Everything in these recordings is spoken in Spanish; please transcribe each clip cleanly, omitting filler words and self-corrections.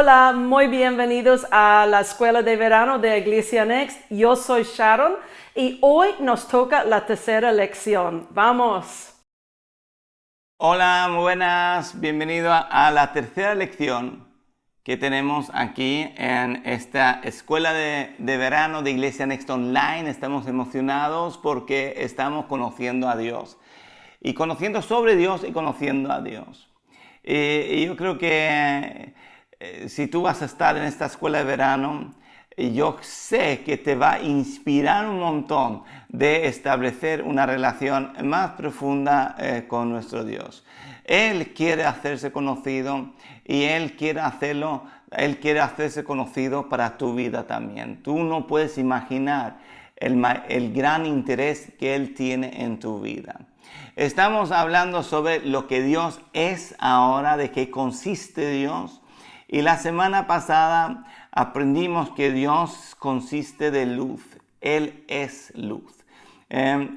Hola, muy bienvenidos a la Escuela de Verano de Iglesia Next. Yo soy Sharon y hoy nos toca la tercera lección. ¡Vamos! Hola, muy buenas. Bienvenido a la tercera lección que tenemos aquí en esta Escuela de Verano de Iglesia Next Online. Estamos emocionados porque estamos conociendo a Dios. Y conociendo sobre Dios y conociendo a Dios. Y yo creo que si tú vas a estar en esta escuela de verano, yo sé que te va a inspirar un montón de establecer una relación más profunda con nuestro Dios. Él quiere hacerse conocido y Él quiere hacerse conocido para tu vida también. Tú no puedes imaginar el gran interés que Él tiene en tu vida. Estamos hablando sobre lo que Dios es ahora, de qué consiste Dios. Y la semana pasada aprendimos que Dios consiste de luz. Él es luz.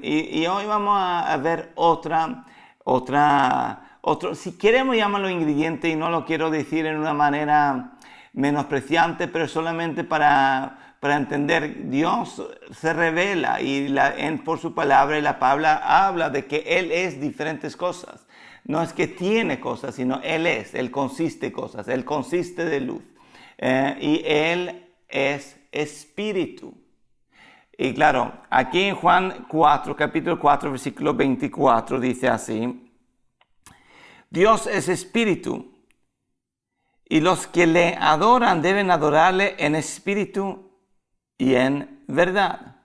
Y hoy vamos a ver otro, si queremos llamarlo ingrediente, y no lo quiero decir en una manera menospreciante, pero solamente para entender. Dios se revela por su palabra, y la palabra habla de que Él es diferentes cosas. No es que tiene cosas, sino Él consiste cosas, Él consiste de luz. Y Él es espíritu. Y claro, aquí en Juan 4, capítulo 4, versículo 24, dice así: Dios es espíritu, y los que le adoran deben adorarle en espíritu y en verdad.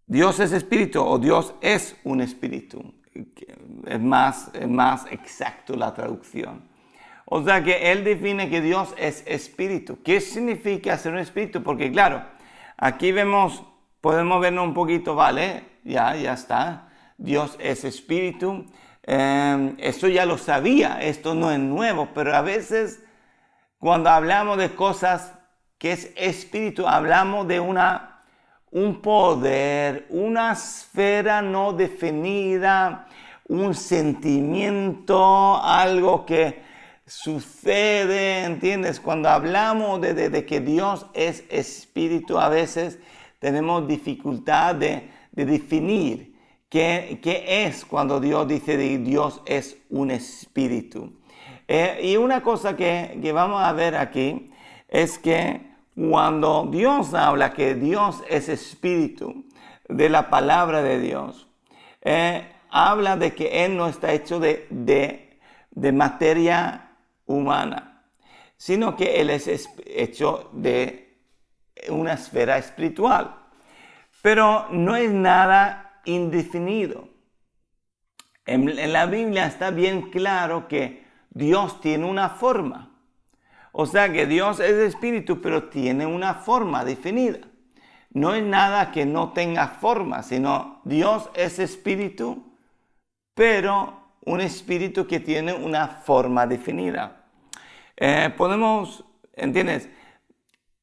Dios es espíritu, o Dios es un espíritu. Es más exacto la traducción. O sea que Él define que Dios es espíritu. ¿Qué significa ser un espíritu? Porque claro, aquí podemos verlo un poquito, ¿vale? Ya está. Dios es espíritu. Esto ya lo sabía, esto no es nuevo, pero a veces cuando hablamos de cosas que es espíritu, hablamos de un poder, una esfera no definida, un sentimiento, algo que sucede, ¿entiendes? Cuando hablamos de que Dios es espíritu, a veces tenemos dificultad de definir qué es cuando Dios dice que Dios es un espíritu. Y una cosa que vamos a ver aquí es que cuando Dios habla que Dios es espíritu, de la palabra de Dios, habla de que Él no está hecho de materia humana, sino que Él es hecho de una esfera espiritual. Pero no es nada indefinido. En la Biblia está bien claro que Dios tiene una forma. O sea que Dios es espíritu, pero tiene una forma definida. No es nada que no tenga forma, sino Dios es espíritu, pero un espíritu que tiene una forma definida. ¿Entiendes?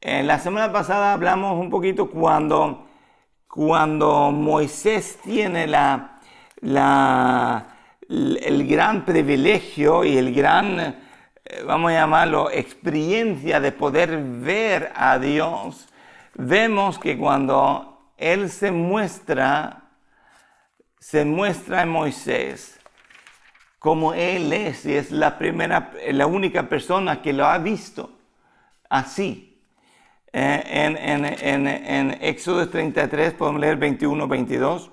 La semana pasada hablamos un poquito cuando Moisés tiene el gran privilegio y el gran, vamos a llamarlo, experiencia de poder ver a Dios. Vemos que cuando Él se muestra en Moisés como Él es, y es la única persona que lo ha visto así. En Éxodo 33 podemos leer 21, 22.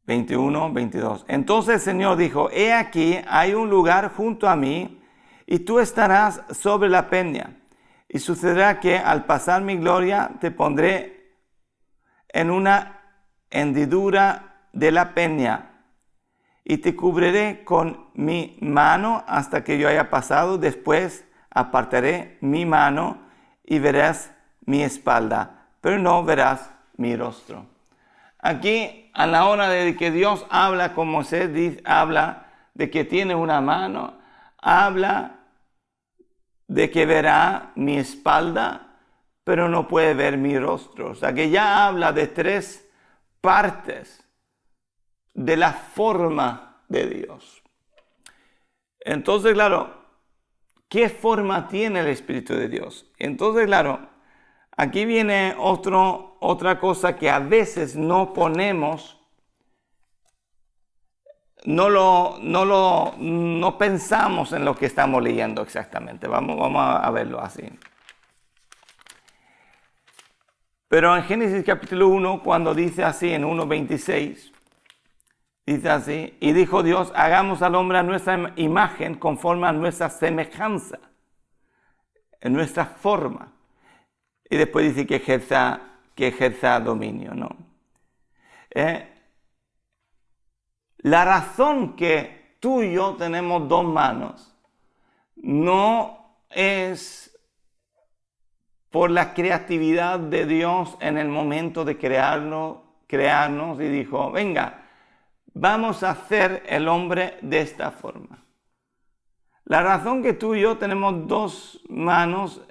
21, 22. Entonces el Señor dijo: He aquí, hay un lugar junto a mí, y tú estarás sobre la peña. Y sucederá que al pasar mi gloria te pondré en una hendidura de la peña, y te cubriré con mi mano hasta que yo haya pasado. Después apartaré mi mano y verás mi espalda, pero no verás mi rostro. Aquí, a la hora de que Dios habla con Moisés, habla de que tiene una mano, habla de que verá mi espalda, pero no puede ver mi rostro. O sea que ya habla de tres partes de la forma de Dios. Entonces, claro, ¿qué forma tiene el Espíritu de Dios? Entonces, claro, aquí viene otra cosa que a veces no ponemos, no pensamos en lo que estamos leyendo exactamente. Vamos a verlo así. Pero en Génesis capítulo 1, cuando dice así en 1:26, dice así, y dijo Dios, hagamos al hombre a nuestra imagen conforme a nuestra semejanza, en nuestra forma. Y después dice que ejerza dominio, ¿no? La razón que tú y yo tenemos dos manos no es por la creatividad de Dios en el momento de crearnos y dijo, venga, vamos a hacer el hombre de esta forma. La razón que tú y yo tenemos dos manos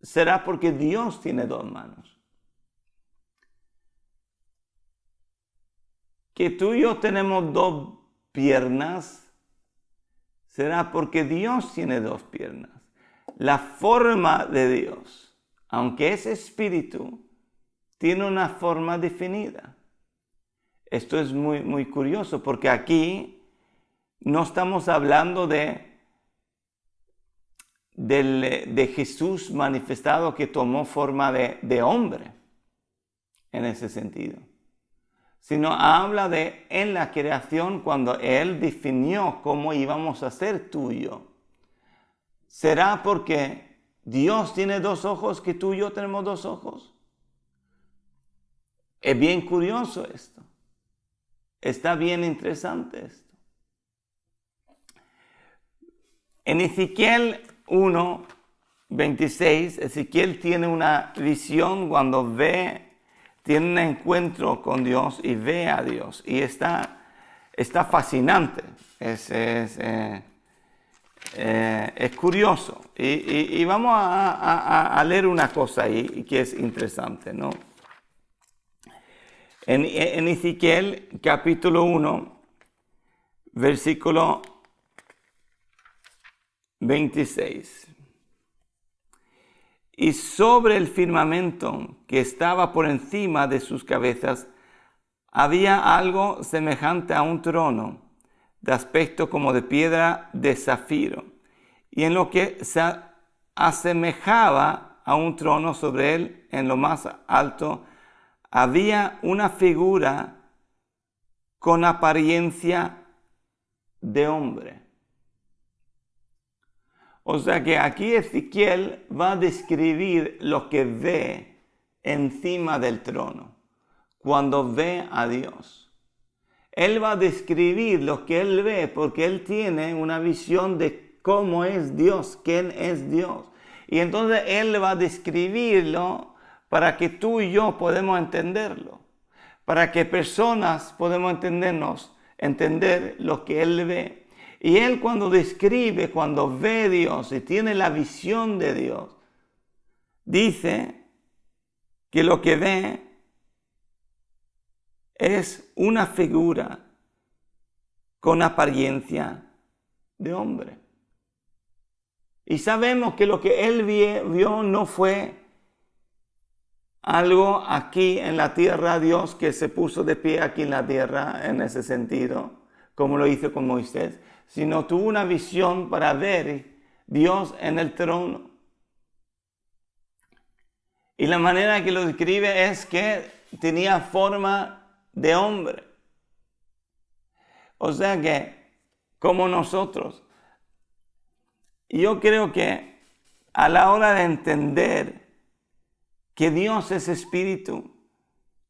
será porque Dios tiene dos manos. Que tú y yo tenemos dos piernas será porque Dios tiene dos piernas. La forma de Dios, aunque es espíritu, tiene una forma definida. Esto es muy, muy curioso porque aquí no estamos hablando de Jesús manifestado que tomó forma de hombre en ese sentido, sino habla de en la creación cuando Él definió cómo íbamos a ser tú y yo. ¿Será porque Dios tiene dos ojos que tú y yo tenemos dos ojos? Es bien curioso esto. Está bien interesante esto. En Ezequiel 1:26, Ezequiel tiene una visión cuando tiene un encuentro con Dios y ve a Dios. Y está fascinante. Es curioso. Y vamos a leer una cosa ahí que es interesante, ¿no? En Ezequiel capítulo 1, versículo 26. Y sobre el firmamento que estaba por encima de sus cabezas había algo semejante a un trono, de aspecto como de piedra de zafiro, y en lo que se asemejaba a un trono sobre él, en lo más alto, había una figura con apariencia de hombre. O sea que aquí Ezequiel va a describir lo que ve encima del trono, cuando ve a Dios. Él va a describir lo que él ve porque él tiene una visión de cómo es Dios, quién es Dios. Y entonces él va a describirlo para que tú y yo podamos entenderlo. Para que personas podamos entender lo que él ve. Y él cuando describe, cuando ve a Dios y tiene la visión de Dios, dice que lo que ve es una figura con apariencia de hombre. Y sabemos que lo que él vio no fue algo aquí en la tierra, Dios que se puso de pie aquí en la tierra en ese sentido, como lo hizo con Moisés, sino tuvo una visión para ver Dios en el trono. Y la manera que lo describe es que tenía forma de hombre. O sea que, como nosotros, yo creo que a la hora de entender que Dios es espíritu,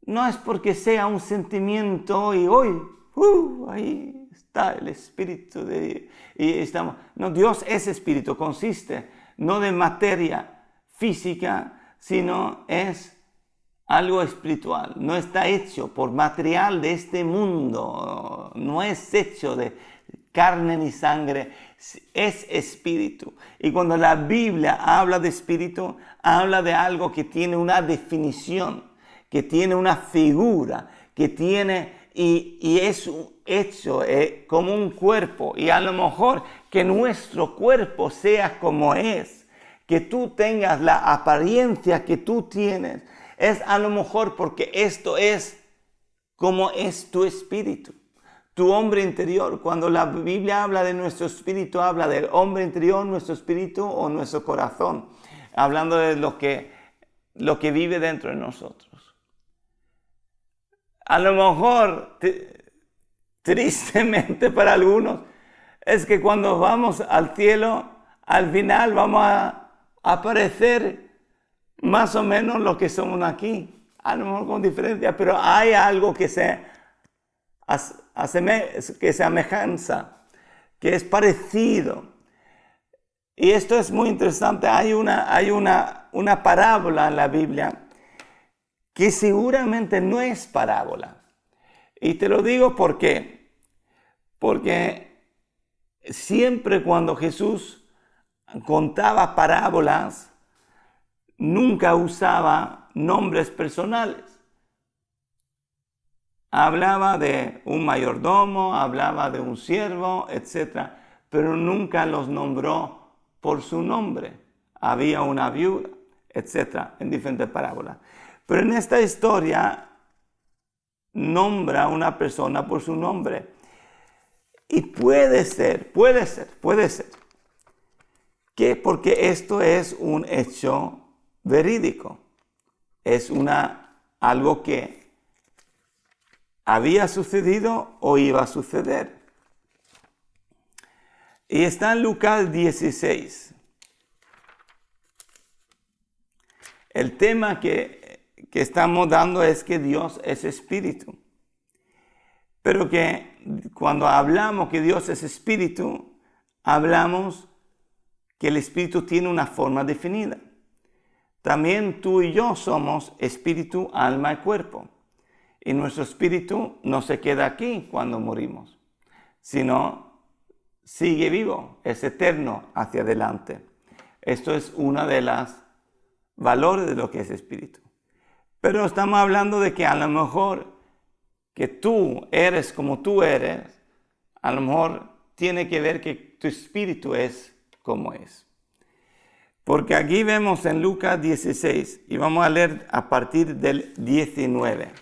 no es porque sea un sentimiento y hoy, ahí está el espíritu de Dios. Y estamos, no, Dios es espíritu, consiste no de materia física, sino es algo espiritual. No está hecho por material de este mundo, no es hecho de carne ni sangre, es espíritu. Y cuando la Biblia habla de espíritu, habla de algo que tiene una definición, que tiene una figura, que tiene y es hecho como un cuerpo, y a lo mejor que nuestro cuerpo sea como es, que tú tengas la apariencia que tú tienes, es a lo mejor porque esto es como es tu espíritu, tu hombre interior. Cuando la Biblia habla de nuestro espíritu, habla del hombre interior, nuestro espíritu o nuestro corazón, hablando de lo que vive dentro de nosotros. A lo mejor, tristemente para algunos, es que cuando vamos al cielo, al final vamos a aparecer más o menos lo que somos aquí. A lo mejor con diferencia, pero hay algo que se asemejanza, que es parecido. Y esto es muy interesante. Hay una parábola en la Biblia que seguramente no es parábola. Y te lo digo porque siempre cuando Jesús contaba parábolas, nunca usaba nombres personales. Hablaba de un mayordomo, hablaba de un siervo, etc. Pero nunca los nombró por su nombre. Había una viuda, etc. en diferentes parábolas. Pero en esta historia nombra a una persona por su nombre. Y puede ser, que porque esto es un hecho verídico, es algo que había sucedido o iba a suceder. Y está en Lucas 16. El tema que estamos dando es que Dios es espíritu. Pero que cuando hablamos que Dios es espíritu, hablamos que el espíritu tiene una forma definida. También tú y yo somos espíritu, alma y cuerpo. Y nuestro espíritu no se queda aquí cuando morimos, sino sigue vivo, es eterno hacia adelante. Esto es una de las valores de lo que es espíritu. Pero estamos hablando de que a lo mejor que tú eres como tú eres, a lo mejor tiene que ver que tu espíritu es como es. Porque aquí vemos en Lucas 16, y vamos a leer a partir del 19.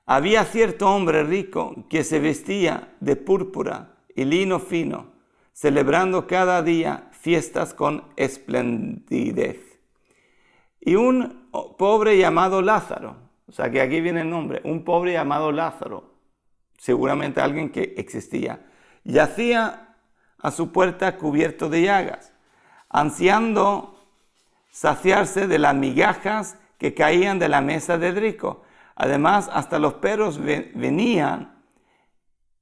Había cierto hombre rico que se vestía de púrpura y lino fino, celebrando cada día fiestas con esplendidez. Y un pobre llamado Lázaro, o sea que aquí viene el nombre, un pobre llamado Lázaro, seguramente alguien que existía, yacía a su puerta cubierto de llagas, ansiando saciarse de las migajas que caían de la mesa del rico. Además, hasta los perros venían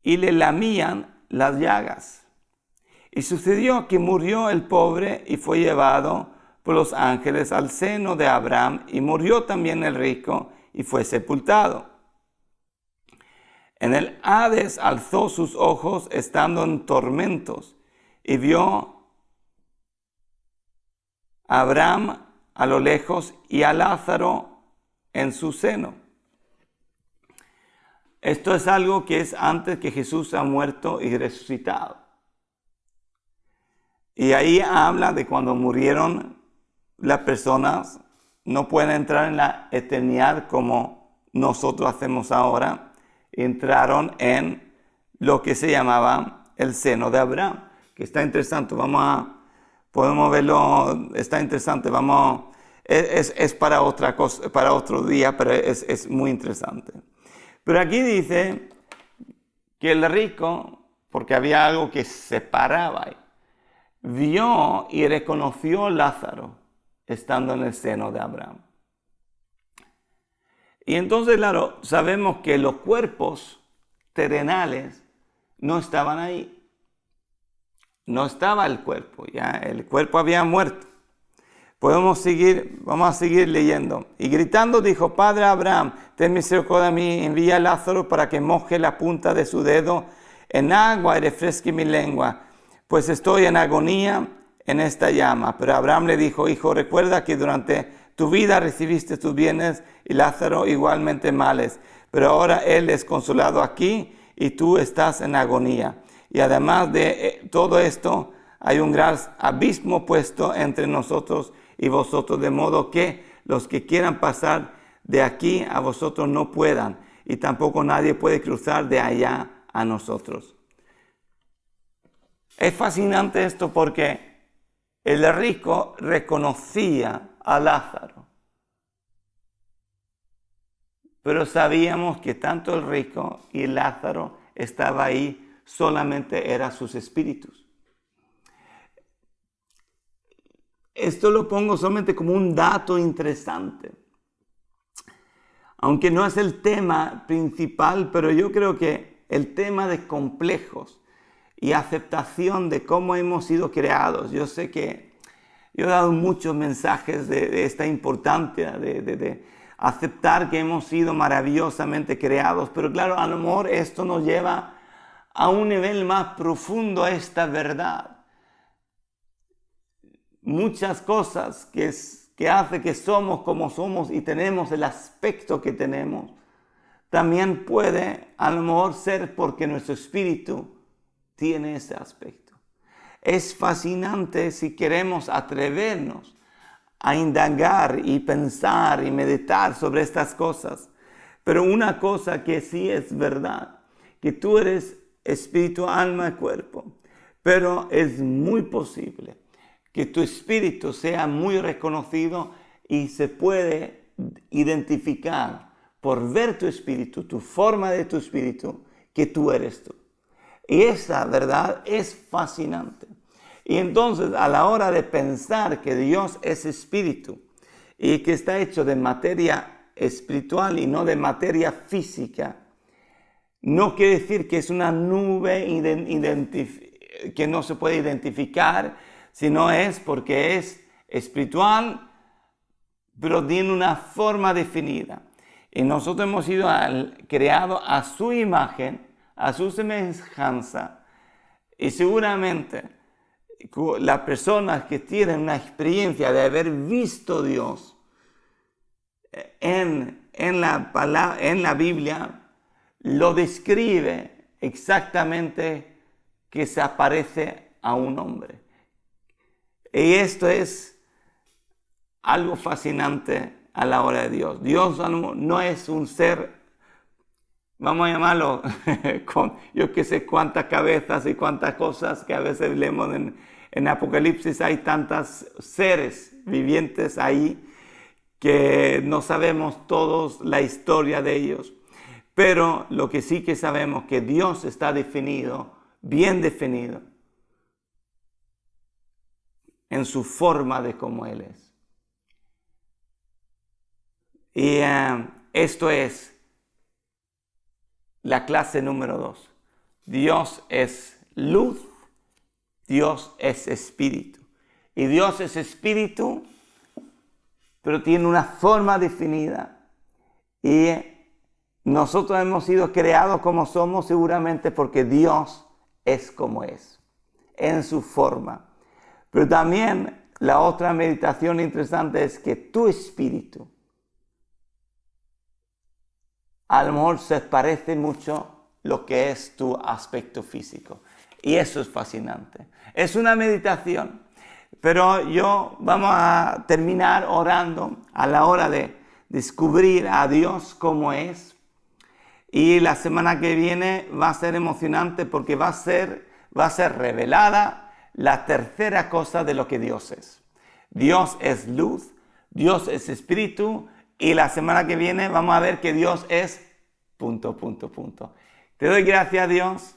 y le lamían las llagas. Y sucedió que murió el pobre y fue llevado por los ángeles al seno de Abraham, y murió también el rico y fue sepultado. En el Hades alzó sus ojos estando en tormentos y vio a Abraham a lo lejos y a Lázaro en su seno. Esto es algo que es antes que Jesús ha muerto y resucitado. Y ahí habla de cuando murieron las personas, no pueden entrar en la eternidad como nosotros hacemos ahora. Entraron en lo que se llamaba el seno de Abraham, que está interesante. Podemos verlo, está interesante. Es para otra cosa, para otro día, pero es muy interesante. Pero aquí dice que el rico, porque había algo que separaba ahí, vio y reconoció a Lázaro estando en el seno de Abraham. Y entonces, claro, sabemos que los cuerpos terrenales no estaban ahí. No estaba el cuerpo, ya el cuerpo había muerto. Vamos a seguir leyendo. Y gritando dijo: Padre Abraham, ten misericordia de mí, envía a Lázaro para que moje la punta de su dedo en agua y refresque mi lengua, pues estoy en agonía en esta llama. Pero Abraham le dijo: Hijo, recuerda que durante tu vida recibiste tus bienes y Lázaro igualmente males. Pero ahora él es consolado aquí y tú estás en agonía. Y además de todo esto, hay un gran abismo puesto entre nosotros y vosotros, de modo que los que quieran pasar de aquí a vosotros no puedan, y tampoco nadie puede cruzar de allá a nosotros. Es fascinante esto porque el rico reconocía a Lázaro, pero sabíamos que tanto el rico y Lázaro estaba ahí, solamente eran sus espíritus. Esto lo pongo solamente como un dato interesante, aunque no es el tema principal, pero yo creo que el tema de complejos y aceptación de cómo hemos sido creados. Yo sé que yo he dado muchos mensajes de esta importancia de aceptar que hemos sido maravillosamente creados, pero claro, a lo mejor esto nos lleva a un nivel más profundo a esta verdad. Muchas cosas que hace que somos como somos y tenemos el aspecto que tenemos, también puede a lo mejor ser porque nuestro espíritu tiene ese aspecto. Es fascinante si queremos atrevernos a indagar y pensar y meditar sobre estas cosas. Pero una cosa que sí es verdad, que tú eres espíritu, alma y cuerpo, pero es muy posible que tu espíritu sea muy reconocido y se puede identificar por ver tu espíritu, tu forma de tu espíritu, que tú eres tú. Y esa verdad es fascinante. Y entonces a la hora de pensar que Dios es espíritu y que está hecho de materia espiritual y no de materia física, no quiere decir que es una nube que no se puede identificar, sino es porque es espiritual, pero tiene una forma definida. Y nosotros hemos sido creados a su imagen, a su semejanza, y seguramente las personas que tienen una experiencia de haber visto a Dios en la Biblia, lo describe exactamente que se aparece a un hombre. Y esto es algo fascinante a la hora de Dios. Dios no es un ser, vamos a llamarlo, con yo que sé cuántas cabezas y cuántas cosas que a veces leemos en Apocalipsis. Hay tantos seres vivientes ahí que no sabemos todos la historia de ellos. Pero lo que sí que sabemos que Dios está definido, bien definido, en su forma de cómo Él es. Y esto es la clase número 2. Dios es luz, Dios es espíritu. Y Dios es espíritu, pero tiene una forma definida. Y nosotros hemos sido creados como somos seguramente porque Dios es como es, en su forma. Pero también la otra meditación interesante es que tu espíritu a lo mejor se parece mucho lo que es tu aspecto físico. Y eso es fascinante. Es una meditación. Pero vamos a terminar orando a la hora de descubrir a Dios como es. Y la semana que viene va a ser emocionante porque va a ser revelada la tercera cosa de lo que Dios es. Dios es luz, Dios es espíritu, y la semana que viene vamos a ver que Dios es ... Te doy gracias, Dios,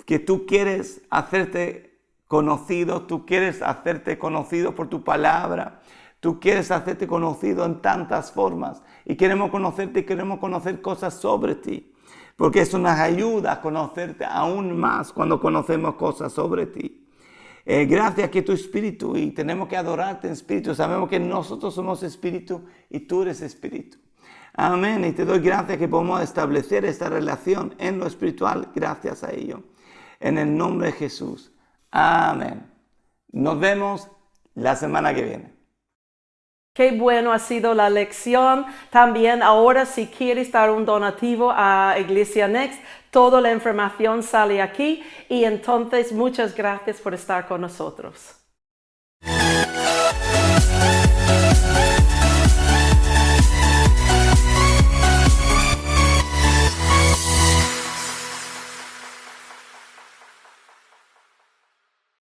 que tú quieres hacerte conocido, tú quieres hacerte conocido por tu palabra, tú quieres hacerte conocido en tantas formas, y queremos conocerte y queremos conocer cosas sobre ti. Porque eso nos ayuda a conocerte aún más cuando conocemos cosas sobre ti. Gracias que tu espíritu, y tenemos que adorarte en espíritu. Sabemos que nosotros somos espíritu y tú eres espíritu. Amén. Y te doy gracias que podemos establecer esta relación en lo espiritual gracias a ello. En el nombre de Jesús. Amén. Nos vemos la semana que viene. Qué bueno ha sido la lección. También ahora si quieres dar un donativo a Iglesia Next, toda la información sale aquí. Y entonces muchas gracias por estar con nosotros.